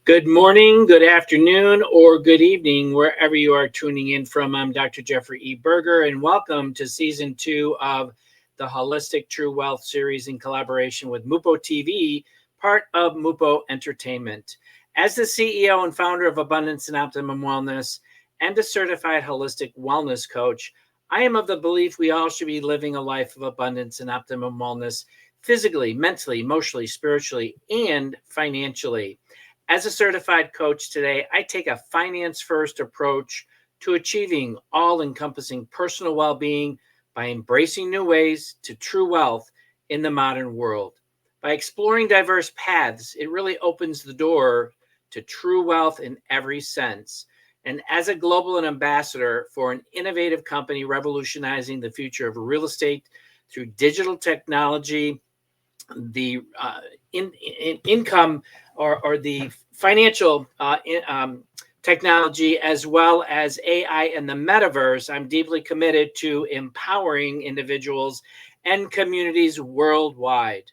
Good morning, good afternoon, or good evening, wherever you are tuning in from. I'm Dr. Jeffrey E. Berger, and welcome to Season 2 of the Holistic True Wealth series in collaboration with Mupo TV, part of Mupo Entertainment. As the CEO and founder of Abundance and Optimum Wellness and a certified holistic wellness coach, I am of the belief we all should be living a life of abundance and optimum wellness physically, mentally, emotionally, spiritually, and financially. As a certified coach today, I take a finance-first approach to achieving all-encompassing personal well-being by embracing new ways to true wealth in the modern world. By exploring diverse paths, it really opens the door to true wealth in every sense. And as a global ambassador for an innovative company revolutionizing the future of real estate through digital technology, the income or the financial technology, as well as AI and the Metaverse, I'm deeply committed to empowering individuals and communities worldwide.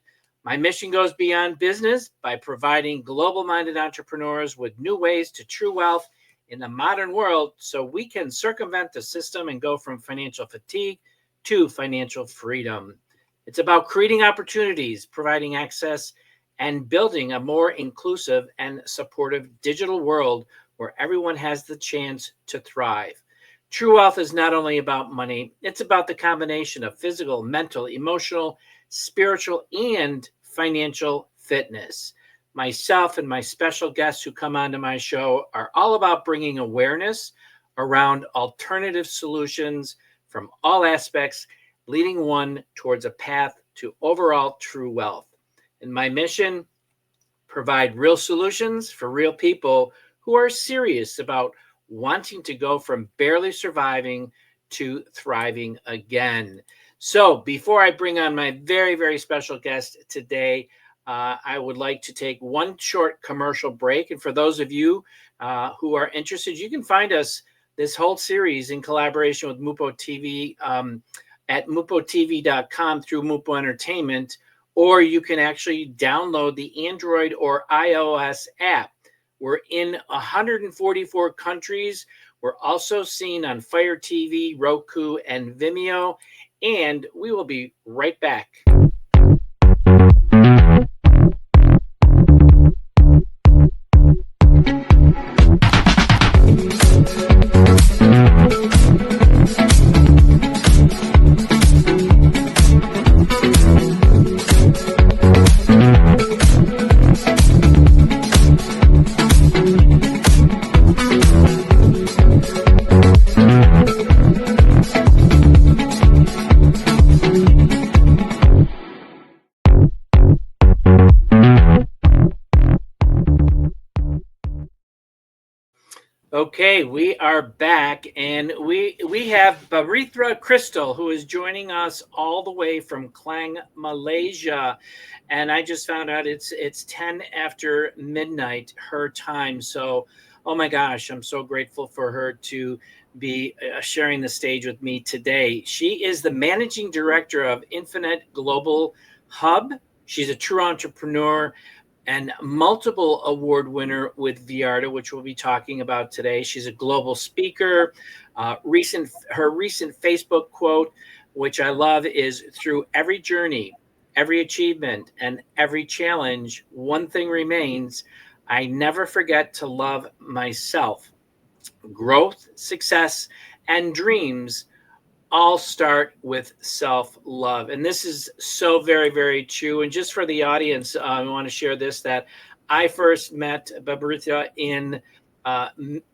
My mission goes beyond business by providing global-minded entrepreneurs with new ways to true wealth in the modern world so we can circumvent the system and go from financial fatigue to financial freedom. It's about creating opportunities, providing access, and building a more inclusive and supportive digital world where everyone has the chance to thrive. True wealth is not only about money, it's about the combination of physical, mental, emotional, spiritual, and financial fitness. Myself and my special guests who come onto my show are all about bringing awareness around alternative solutions from all aspects, leading one towards a path to overall true wealth. And my mission, provide real solutions for real people who are serious about wanting to go from barely surviving to thriving again. So before I bring on my very, very special guest today, I would like to take one short commercial break. And for those of you who are interested, you can find us this whole series in collaboration with Mupo TV at mupotv.com through Mupo Entertainment, or you can actually download the Android or iOS app. We're in 144 countries. We're also seen on Fire TV, Roku, and Vimeo, and we will be right back. Okay, we are back, and we have Bawithra Crystal, who is joining us all the way from Klang, Malaysia. And I just found out it's 10 after midnight her time. So, oh my gosh, I'm so grateful for her to be sharing the stage with me today. She is the managing director of Infinite Global Hub. She's a true entrepreneur and multiple award winner with Viarta, which we'll be talking about today. She's a global speaker. Her recent Facebook quote, which I love, is through every journey, every achievement, and every challenge, one thing remains: I never forget to love myself. Growth, success, and dreams all start with self-love. And this is so very, very true. And just for the audience, I want to share this, that I first met Bawithra in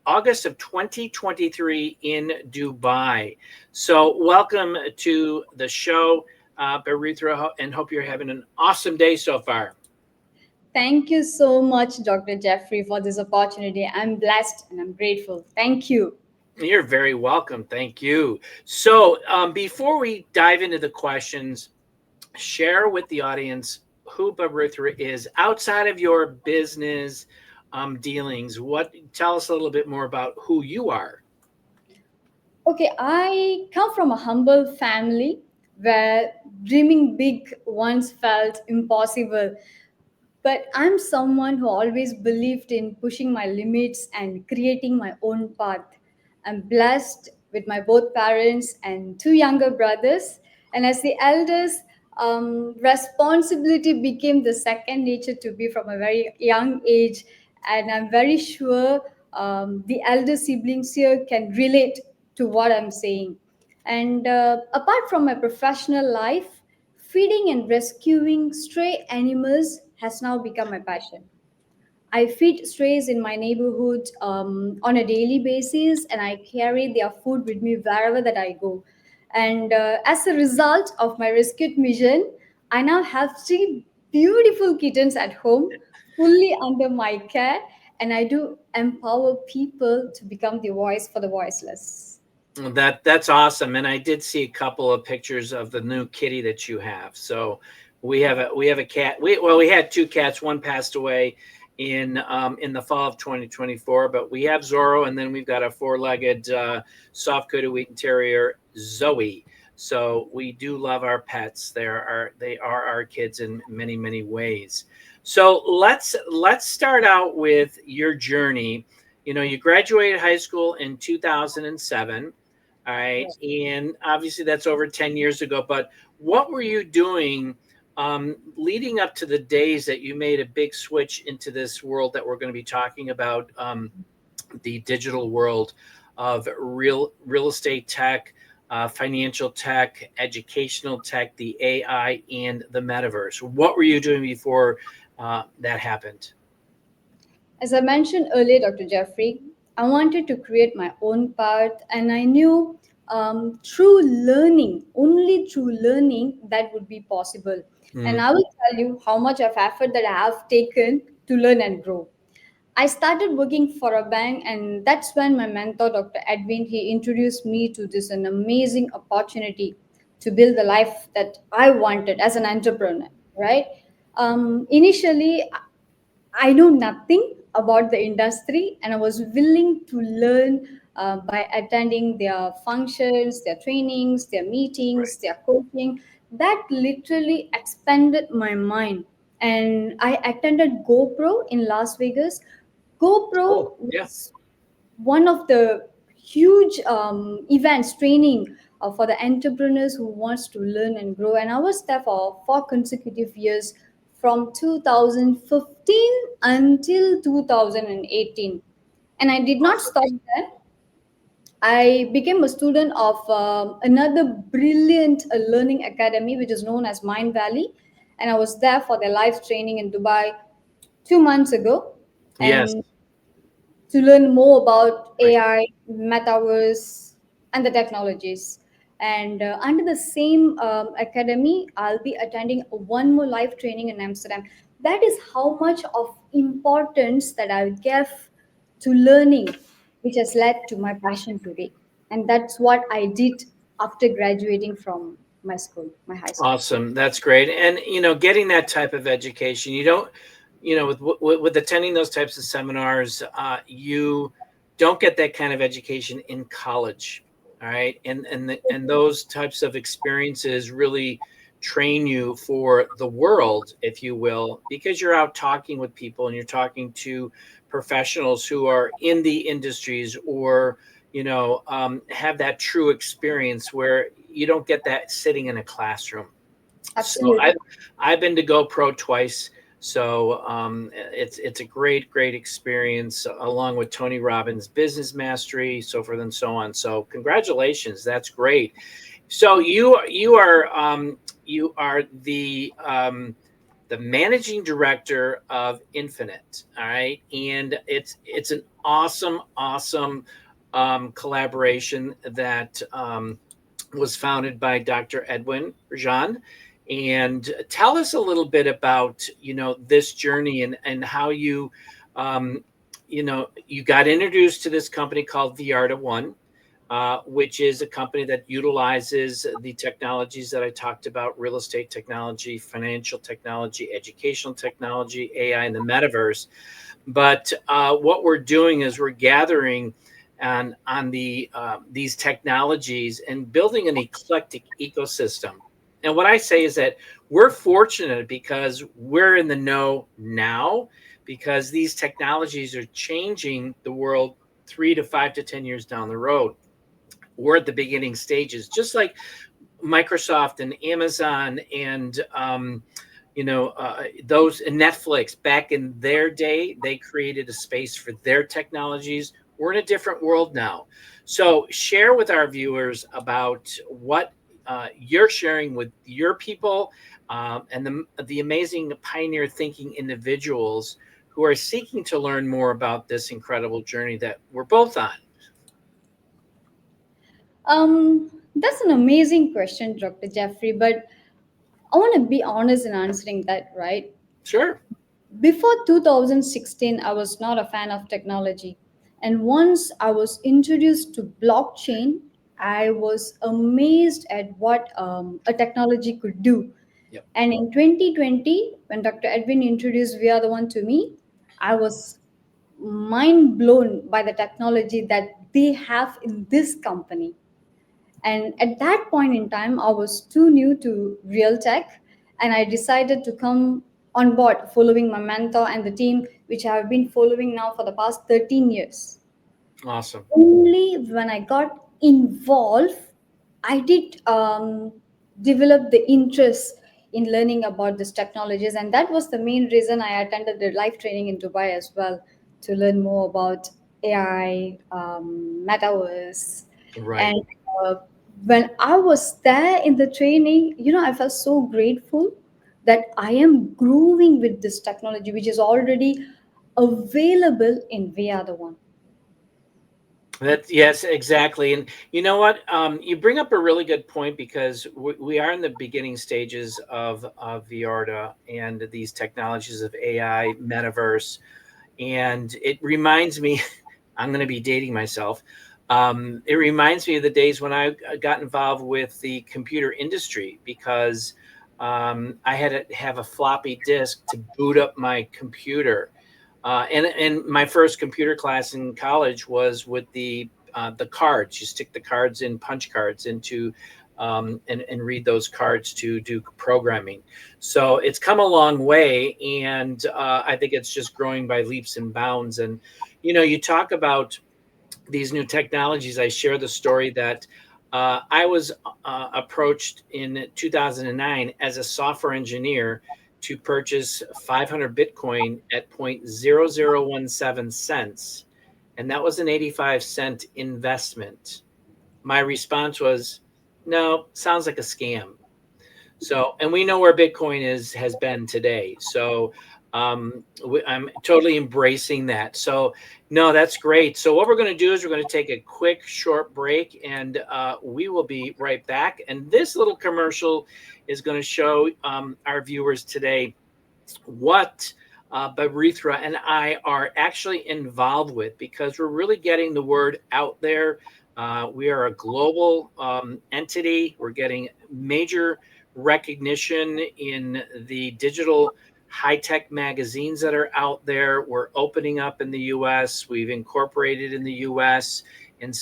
August of 2023 in Dubai. So welcome to the show, Bawithra, and hope you're having an awesome day so far. Thank you so much, Dr. Jeffrey, for this opportunity. I'm blessed and I'm grateful. Thank you. You're very welcome. Thank you. So before we dive into the questions, share with the audience who Bawithra is outside of your business dealings. Tell us a little bit more about who you are. Okay, I come from a humble family where dreaming big once felt impossible. But I'm someone who always believed in pushing my limits and creating my own path. I'm blessed with my both parents and two younger brothers. And as the eldest, responsibility became the second nature to me from a very young age. And I'm very sure the elder siblings here can relate to what I'm saying. And apart from my professional life, feeding and rescuing stray animals has now become my passion. I feed strays in my neighborhood on a daily basis, and I carry their food with me wherever that I go. And as a result of my rescued mission, I now have three beautiful kittens at home, fully under my care, and I do empower people to become the voice for the voiceless. That's awesome, and I did see a couple of pictures of the new kitty that you have. So we have a cat. We had two cats. One passed away in the fall of 2024, but we have Zorro, and then we've got a four-legged soft-coated Wheaten Terrier, Zoe. So we do love our pets. They are our kids in many ways. So let's start out with your journey. You graduated high school in 2007. All right. And obviously that's over 10 years ago. But what were you doing leading up to the days that you made a big switch into this world that we're going to be talking about, the digital world of real estate tech, financial tech, educational tech, the AI, and the metaverse? What were you doing before that happened? As I mentioned earlier, Dr. Jeffrey, I wanted to create my own path, and I knew through learning, only through learning, that would be possible. And Mm. I will tell you how much of effort that I have taken to learn and grow. I started working for a bank, and that's when my mentor, Dr. Edwin, he introduced me to this an amazing opportunity to build the life that I wanted as an entrepreneur. Right? Initially, I know nothing about the industry, and I was willing to learn by attending their functions, their trainings, their meetings, Right. their coaching. That literally expanded my mind. And I attended GoPro in Las Vegas. Oh, GoPro yeah. was one of the huge events training for the entrepreneurs who wants to learn and grow, and I was there for 4 consecutive years from 2015 until 2018. And I did not Awesome. stop there. I became a student of another brilliant learning academy which is known as Mind Valley, and I was there for their live training in Dubai 2 months ago. Yes. And to learn more about Right. AI, Metaverse, and the technologies. And under the same academy, I'll be attending one more live training in Amsterdam. That is how much of importance that I give to learning, which has led to my passion today. And that's what I did after graduating from my school, my high school. Awesome. That's great. And getting that type of education, you don't, with attending those types of seminars, you don't get that kind of education in college. All right. And those types of experiences really train you for the world, if you will, because you're out talking with people and you're talking to professionals who are in the industries, or have that true experience where you don't get that sitting in a classroom. So Absolutely. I've been to GoPro twice. So it's a great experience, along with Tony Robbins' Business Mastery, so forth and so on. So congratulations, that's great. So you are the managing director of Infinite. All right, and it's an awesome collaboration that was founded by Dr. Edwin Rajan. And tell us a little bit about this journey, and how um, you got introduced to this company called The Art of One, which is a company that utilizes the technologies that I talked about: real estate technology, financial technology, educational technology, AI, and the metaverse. But what we're doing is we're gathering on these technologies and building an eclectic ecosystem. And what I say is that we're fortunate because we're in the know now, because these technologies are changing the world 3 to 5 to 10 years down the road. We're at the beginning stages, just like Microsoft and Amazon and those and Netflix back in their day, they created a space for their technologies. We're in a different world now. So share with our viewers about what you're sharing with your people, and the amazing pioneer thinking individuals who are seeking to learn more about this incredible journey that we're both on. That's an amazing question, Dr. Jeffrey, but I want to be honest in answering that, right? Sure. Before 2016, I was not a fan of technology. And once I was introduced to blockchain, I was amazed at what a technology could do. Yep. And in 2020, when Dr. Edwin introduced We Are the One to me, I was mind blown by the technology that they have in this company. And at that point in time, I was too new to real tech, and I decided to come on board following my mentor and the team, which I have been following now for the past 13 years. Awesome. Only when I got involved, I did develop the interest in learning about these technologies, and that was the main reason I attended the live training in Dubai as well, to learn more about AI, Metaverse, Right. and uh, when I was there in the training, I felt so grateful that I am growing with this technology, which is already available in We Are the One. That yes, exactly. And you know what? You bring up a really good point, because we are in the beginning stages of VRTA and these technologies of AI, Metaverse, and it reminds me. I'm going to be dating myself. It reminds me of the days when I got involved with the computer industry, because I had to have a floppy disk to boot up my computer. And my first computer class in college was with the cards. You stick the cards in, punch cards into, and read those cards to do programming. So it's come a long way, and I think it's just growing by leaps and bounds. And you talk about these new technologies. I share the story that I was approached in 2009 as a software engineer to purchase 500 Bitcoin at 0.0017 cents. And that was an 85-cent investment. My response was, no, sounds like a scam. So, and we know where Bitcoin has been today. So, I'm totally embracing that. So, no, that's great. So, what we're going to do is we're going to take a quick, short break, and we will be right back. And this little commercial is going to show our viewers today what Bawithra and I are actually involved with, because we're really getting the word out there. We are a global entity. We're getting major recognition in the digital high-tech magazines that are out there. We're opening up in the U.S. We've incorporated in the U.S. In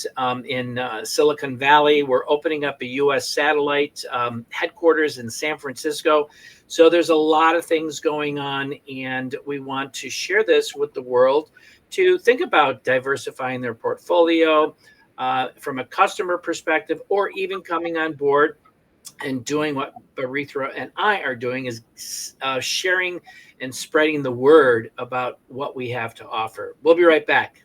Silicon Valley. We're opening up a U.S. satellite headquarters in San Francisco. So there's a lot of things going on, and we want to share this with the world to think about diversifying their portfolio from a customer perspective, or even coming on board and doing what Bawithra and I are doing, is sharing and spreading the word about what we have to offer. We'll be right back.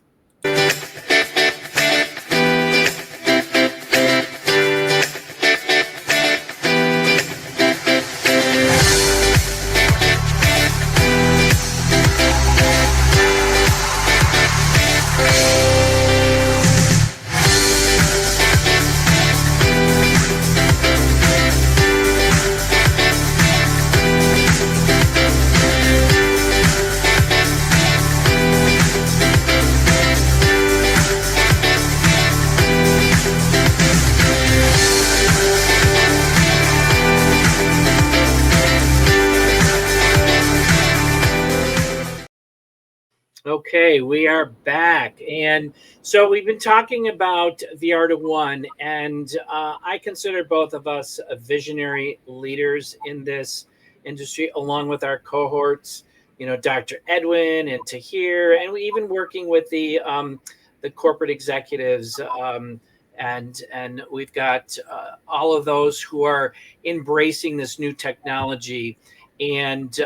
Okay, we are back. And so we've been talking about the art of one, and I consider both of us visionary leaders in this industry, along with our cohorts, Dr. Edwin and Tahir, and we even working with the corporate executives. And we've got all of those who are embracing this new technology. And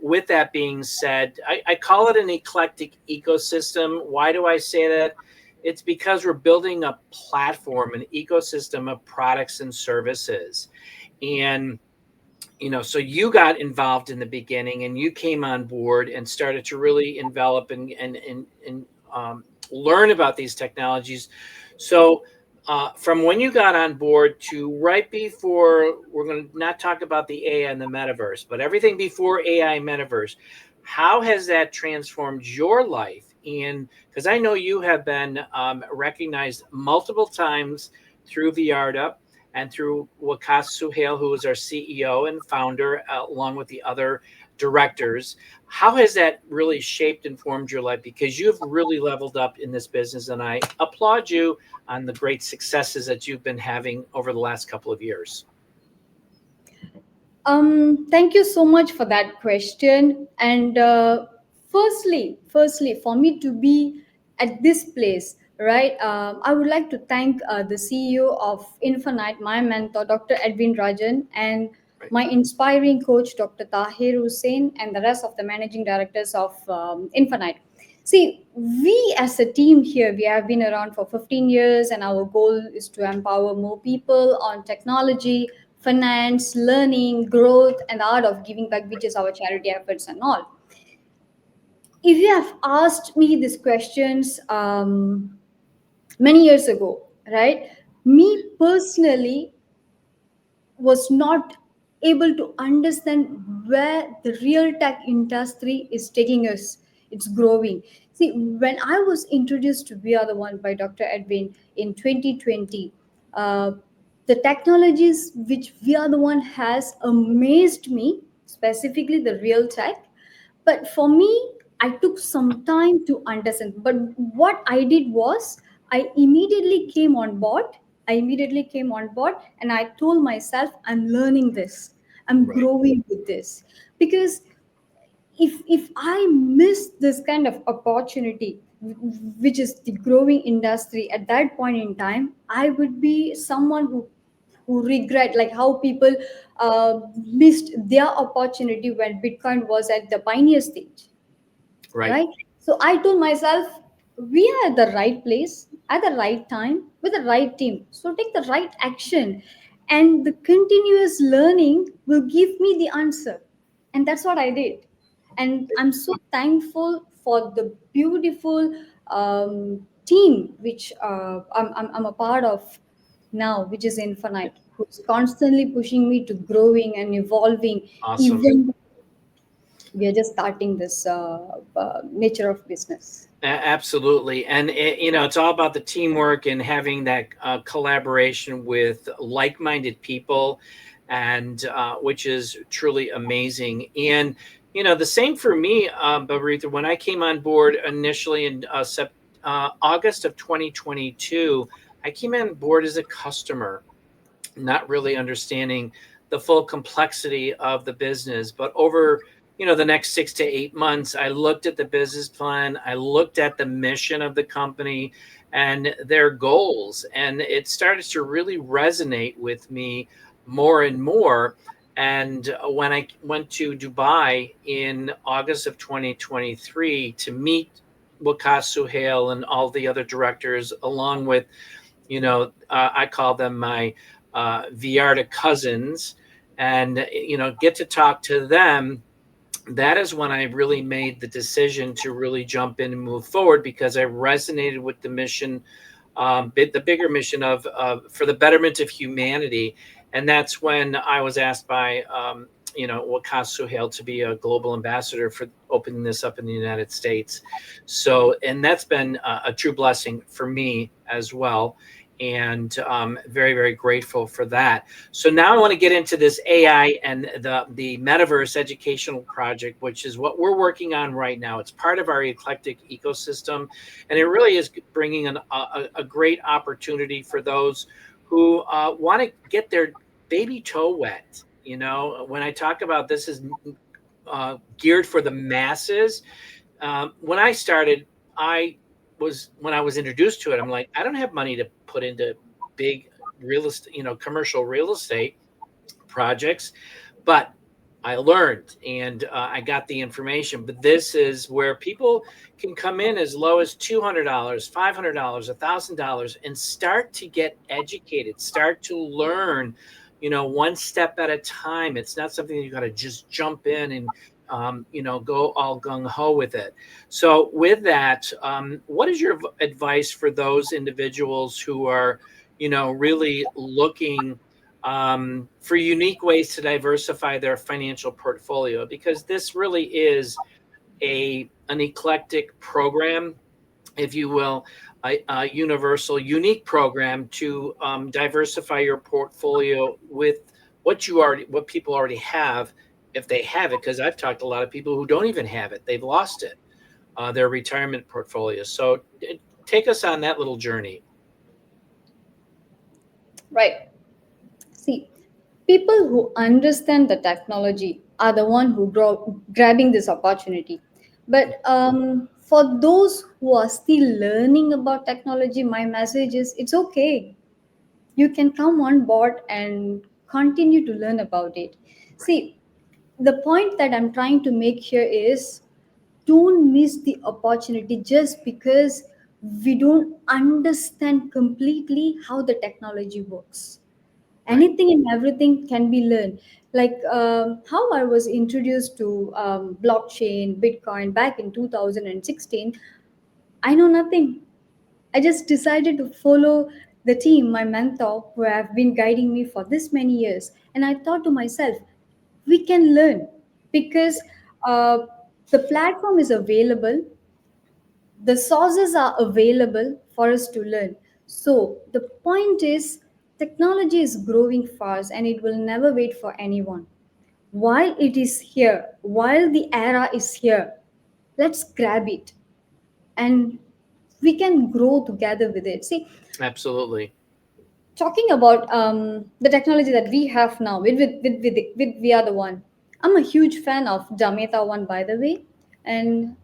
with that being said, I call it an eclectic ecosystem. Why do I say that? It's because we're building a platform, an ecosystem of products and services. And so you got involved in the beginning, and you came on board and started to really envelop and learn about these technologies. So from when you got on board to right before, we're going to not talk about the AI and the metaverse, but everything before AI and metaverse, how has that transformed your life? And because I know you have been recognized multiple times through Viarda and through Wakas Suhail, who is our CEO and founder, along with the other directors. How has that really shaped and formed your life? Because you've really leveled up in this business, and I applaud you on the great successes that you've been having over the last couple of years. Thank you so much for that question. And firstly, for me to be at this place, right? I would like to thank the CEO of Infinite, my mentor, Dr. Edwin Rajan, and Right. my inspiring coach, Dr. Tahir Hussain, and the rest of the managing directors of Infinite. See, we as a team here, we have been around for 15 years, and our goal is to empower more people on technology, finance, learning, growth, and the art of giving back, which is our charity efforts and all. If you have asked me these questions many years ago, right? Me personally was not able to understand where the real tech industry is taking us. It's growing. See, when I was introduced to We Are the One by Dr. Edwin in 2020, uh, the technologies which We Are the One has amazed me, specifically the real tech. But for me, I took some time to understand. But what I did was, I immediately came on board. I immediately came on board and I told myself, I'm learning this, I'm Right. growing with this. Because if I miss this kind of opportunity, which is the growing industry at that point in time, I would be someone who regret, like how people missed their opportunity when Bitcoin was at the pioneer stage, Right. right? So I told myself, we are at the right place at the right time with the right team. So take the right action, and the continuous learning will give me the answer. And that's what I did. And I'm so thankful for the beautiful team which I'm a part of now, which is Infinite, who's constantly pushing me to growing and evolving, Awesome. even we are just starting this nature of business. Absolutely. And it's all about the teamwork and having that collaboration with like-minded people, and which is truly amazing. And the same for me, Bawithra. When I came on board initially in August of 2022, I came on board as a customer, not really understanding the full complexity of the business. But over, the next 6 to 8 months, I looked at the business plan, I looked at the mission of the company and their goals, and it started to really resonate with me more and more. And when I went to Dubai in August of 2023 to meet Wakas Suhail and all the other directors, along with, I call them my Viarda cousins, and get to talk to them. That is when I really made the decision to really jump in and move forward, because I resonated with the mission, the bigger mission of for the betterment of humanity. And that's when I was asked by Wakas Suhail to be a global ambassador for opening this up in the United States. So, and that's been a true blessing for me as well. and very, very grateful for that. So now I want to get into this AI and the Metaverse educational project, which is what we're working on right now. It's part of our eclectic ecosystem, and it really is bringing a great opportunity for those who want to get their baby toe wet. When I talk about this is geared for the masses. When I started, when I was introduced to it, I'm like, I don't have money to put into big real estate, commercial real estate projects, but I learned and I got the information. But this is where people can come in as low as $200, $500, $1,000 and start to get educated, start to learn, one step at a time. It's not something that you got to just jump in and go all gung ho with it. So, with that, what is your advice for those individuals who are, really looking for unique ways to diversify their financial portfolio? Because this really is an eclectic program, if you will, a universal, unique program to diversify your portfolio with what people already have, if they have it. Because I've talked to a lot of people who don't even have it; they've lost it, their retirement portfolio. So, take us on that little journey. Right. See, people who understand the technology are the one who grabbing this opportunity. But for those who are still learning about technology, my message is it's okay. You can come on board and continue to learn about it. See, the point that I'm trying to make here is don't miss the opportunity just because we don't understand completely how the technology works. Right. Anything and everything can be learned. Like how I was introduced to blockchain, Bitcoin back in 2016, I know nothing. I just decided to follow the team, my mentor, who have been guiding me for this many years. And I thought to myself, we can learn because uh, the platform is available, the sources are available for us to learn. So the point is, technology is growing fast and it will never wait for anyone. While it is here, while the era is here, let's grab it and we can grow together with it. See, Absolutely. talking about the technology that we have now with we are the one. I'm a huge fan of Jameta One, by the way, and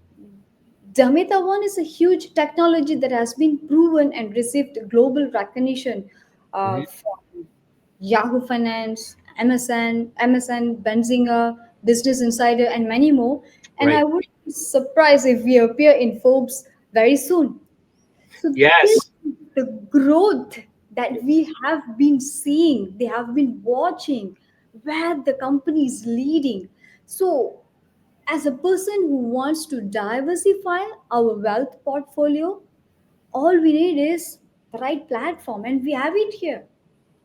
Jameta One is a huge technology that has been proven and received global recognition Mhm. from Yahoo Finance, MSN, Benzinger, Business Insider, and many more. And I Right. would be surprised if we appear in Forbes very soon. So this Yes. is the growth that we have been seeing, they have been watching where the company is leading. So as a person who wants to diversify our wealth portfolio, all we need is the right platform, and we have it here.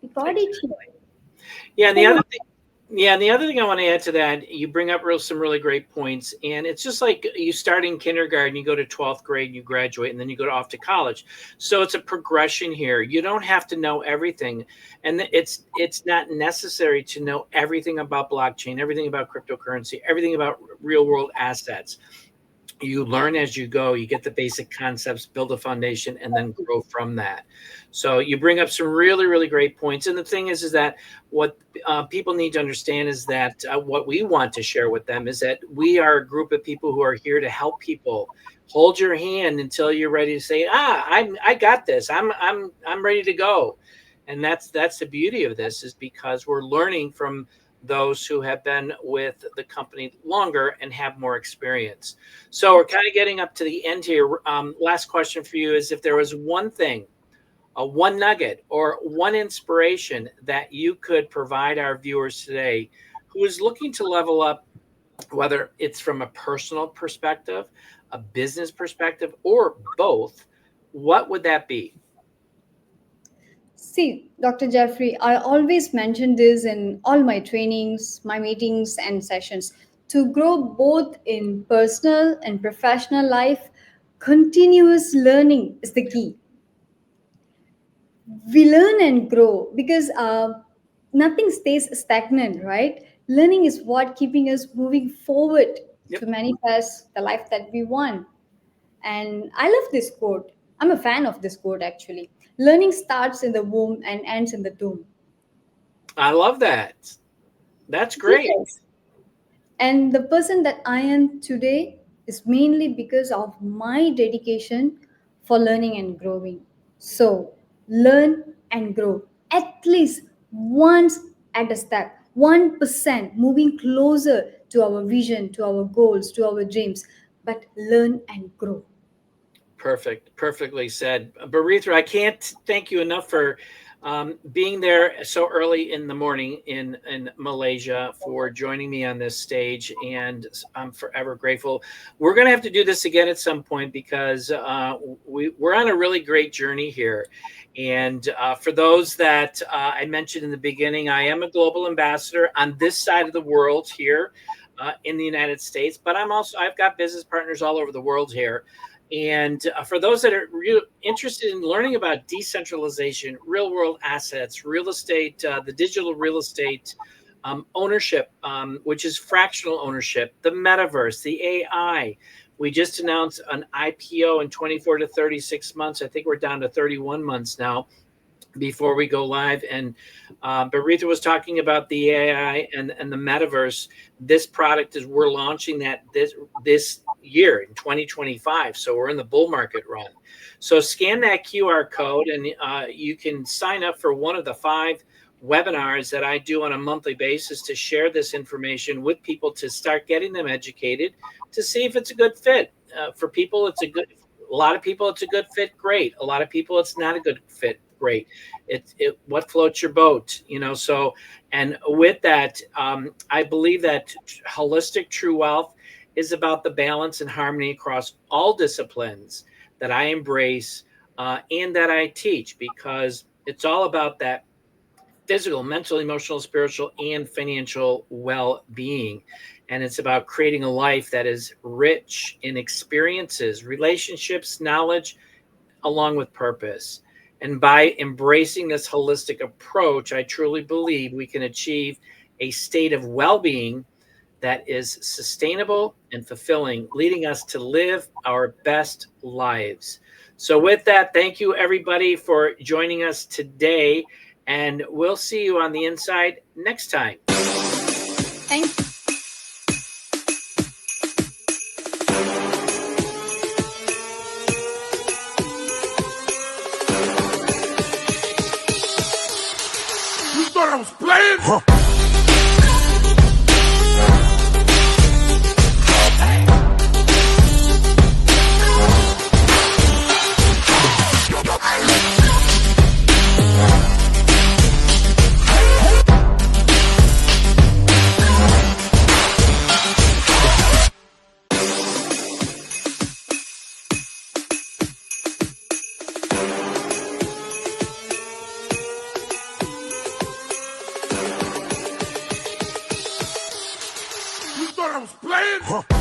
We got it here. Yeah, and the So other thing, yeah, and the other thing I want to add to that, you bring up some really great points, and it's just like you start in kindergarten, you go to 12th grade, you graduate, and then you go off to college. So it's a progression here. You don't have to know everything, and it's not necessary to know everything about blockchain, everything about cryptocurrency, everything about real world assets. You learn as you go, you get the basic concepts, build a foundation, and then grow from that. So you bring up some really, really great points. And the thing is that what people need to understand is that what we want to share with them is that we are a group of people who are here to help people. Hold your hand until you're ready to say, I got this, I'm ready to go. And that's the beauty of this, is because we're learning from those who have been with the company longer and have more experience. So we're kind of getting up to the end here. Last question for you is, if there was one thing, a one nugget or one inspiration that you could provide our viewers today who is looking to level up, whether it's from a personal perspective, a business perspective, or both, what would that be? see, Dr. Jeffrey, I always mention this in all my trainings, my meetings, and sessions. To grow both in personal and professional life, continuous learning is the key. we learn and grow because nothing stays stagnant, right? Learning is what keeping us moving forward Yep. to manifest the life that we want. And I love this quote. I'm a fan of this quote actually. Learning starts in the womb and ends in the tomb. I love that. That's great. Yes. And the person that I am today is mainly because of my dedication for learning and growing. So, learn and grow at least once at a step, 1% moving closer to our vision, to our goals, to our dreams. But learn and grow. Perfect. Perfectly said. Barithra, I can't thank you enough for being there so early in the morning in Malaysia, for joining me on this stage. And I'm forever grateful. We're going to have to do this again at some point because we're on a really great journey here. And for those that I mentioned in the beginning, I am a global ambassador on this side of the world here in the United States, but I've got business partners all over the world here. And for those that are interested in learning about decentralization, real world assets, real estate, the digital real estate ownership, which is fractional ownership, the metaverse, the AI. We just announced an IPO in 24 to 36 months. I think we're down to 31 months now before we go live. And Barita was talking about the AI and the metaverse. This product is, we're launching that this year in 2025. So we're in the bull market run. So scan that QR code and you can sign up for one of the 5 webinars that I do on a monthly basis to share this information with people, to start getting them educated, to see if it's a good fit. For people, a lot of people, it's a good fit. Great. A lot of people, it's not a good fit. Great. What floats your boat, so, and with that, I believe that holistic true wealth is about the balance and harmony across all disciplines that I embrace and that I teach, because it's all about that physical, mental, emotional, spiritual, and financial well-being. And it's about creating a life that is rich in experiences, relationships, knowledge, along with purpose. And by embracing this holistic approach, I truly believe we can achieve a state of well-being that is sustainable and fulfilling, leading us to live our best lives. So with that, thank you everybody for joining us today, and we'll see you on the inside next time. Thank you. Thought I was playing? Huh. Thought I was playing? Huh.